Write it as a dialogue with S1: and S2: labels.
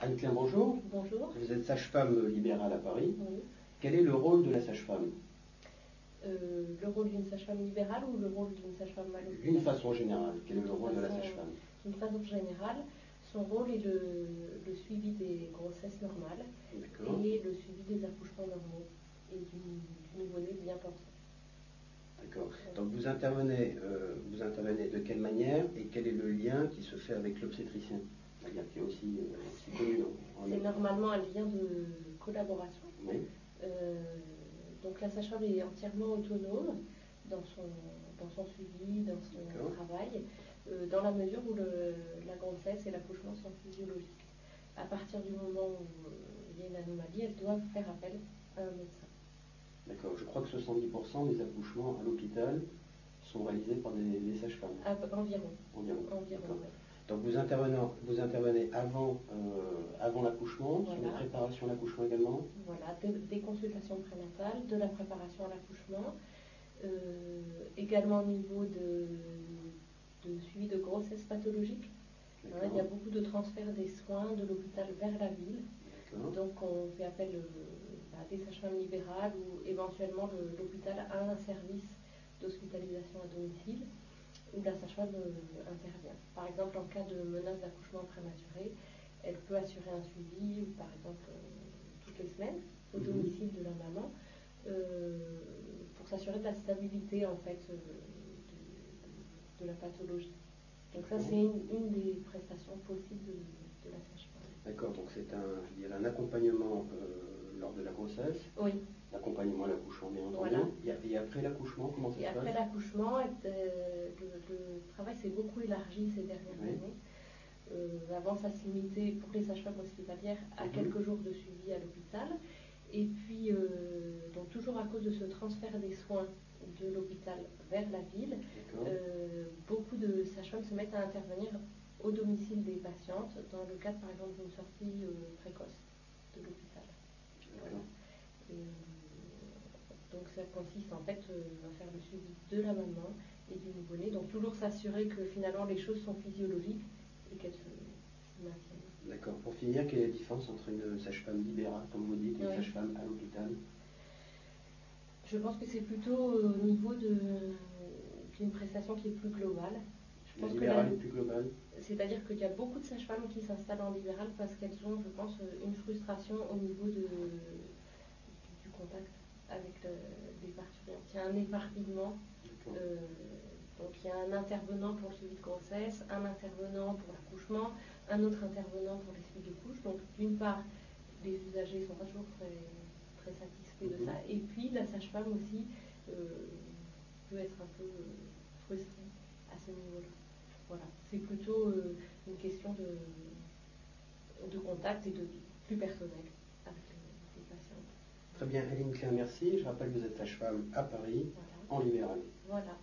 S1: Anne-Claire, bonjour.
S2: Bonjour.
S1: Vous êtes sage-femme libérale à Paris.
S2: Oui.
S1: Quel est le rôle de la sage-femme?
S2: Le rôle d'une sage-femme libérale ou le rôle d'une sage-femme à l'hôpital?
S1: D'une façon générale, quel est le rôle de la sage-femme?
S2: D'une façon générale, son rôle est le suivi des grossesses normales et le suivi des accouchements normaux et du nouveau-né bien portant.
S1: D'accord. Donc vous intervenez de quelle manière et quel est le lien qui se fait avec l'obstétricien? C'est-à-dire qui est aussi connu
S2: C'est normalement un lien de collaboration.
S1: Oui.
S2: Donc la sage-femme est entièrement autonome dans son suivi, dans son travail, dans la mesure où la grossesse et l'accouchement sont physiologiques. À partir du moment où il y a une anomalie, elles doivent faire appel à un médecin.
S1: D'accord. Je crois que 70% des accouchements à l'hôpital sont réalisés par des sages-femmes.
S2: Environ.
S1: Oui. Donc vous intervenez avant l'accouchement,
S2: voilà.
S1: Sur les préparations à l'accouchement également.
S2: Voilà, des consultations prénatales, de la préparation à l'accouchement, également au niveau de suivi de grossesse pathologique. Il y a beaucoup de transferts des soins de l'hôpital vers la ville. Donc on fait appel à des sages-femmes libérales ou éventuellement l'hôpital a un service d'hospitalisation à domicile où la sage-femme intervient. Par exemple, en cas de menace d'accouchement prématuré, elle peut assurer un suivi, par exemple, toutes les semaines, au domicile de la maman, pour s'assurer de la stabilité en fait de la pathologie. Donc ça, c'est une des prestations possibles de la sage-femme.
S1: D'accord, donc c'est un accompagnement lors de la grossesse.
S2: Oui.
S1: L'accompagnement à l'accouchement, bien entendu.
S2: Voilà.
S1: Et après l'accouchement, comment ça se passe?
S2: Et après l'accouchement, le travail s'est beaucoup élargi ces dernières années. Avant, ça se limitait pour les sages-femmes hospitalières à quelques jours de suivi à l'hôpital. Et puis, donc toujours à cause de ce transfert des soins de l'hôpital vers la ville, beaucoup de sages-femmes se mettent à intervenir au domicile des patientes dans le cadre, par exemple, d'une sortie précoce de l'hôpital. Voilà. Donc ça consiste en fait à faire le suivi de la maman et du nouveau-né, donc toujours s'assurer que finalement les choses sont physiologiques et qu'elles se maintiennent.
S1: D'accord. Pour finir, quelle est la différence entre une sage-femme libérale, comme vous dites, et une sage-femme à l'hôpital?
S2: Je pense que c'est plutôt au niveau d'une prestation qui est plus globale.
S1: La libérale est plus globale.
S2: C'est-à-dire qu'il y a beaucoup de sages-femmes qui s'installent en libéral parce qu'elles ont, je pense, une frustration au niveau du contact avec les parturientes. Il y a un éparpillement. Donc il y a un intervenant pour le suivi de grossesse, un intervenant pour l'accouchement, un autre intervenant pour les suivis de couches. Donc d'une part, les usagers ne sont pas toujours très satisfaits de ça. Et puis la sage-femme aussi peut être un peu frustrée à ce niveau-là. Voilà. C'est plutôt une question de contact et de plus personnel avec les patients.
S1: Très bien, Anne-Claire, merci. Je rappelle que vous êtes sage-femme à Paris, en libéral.
S2: Voilà.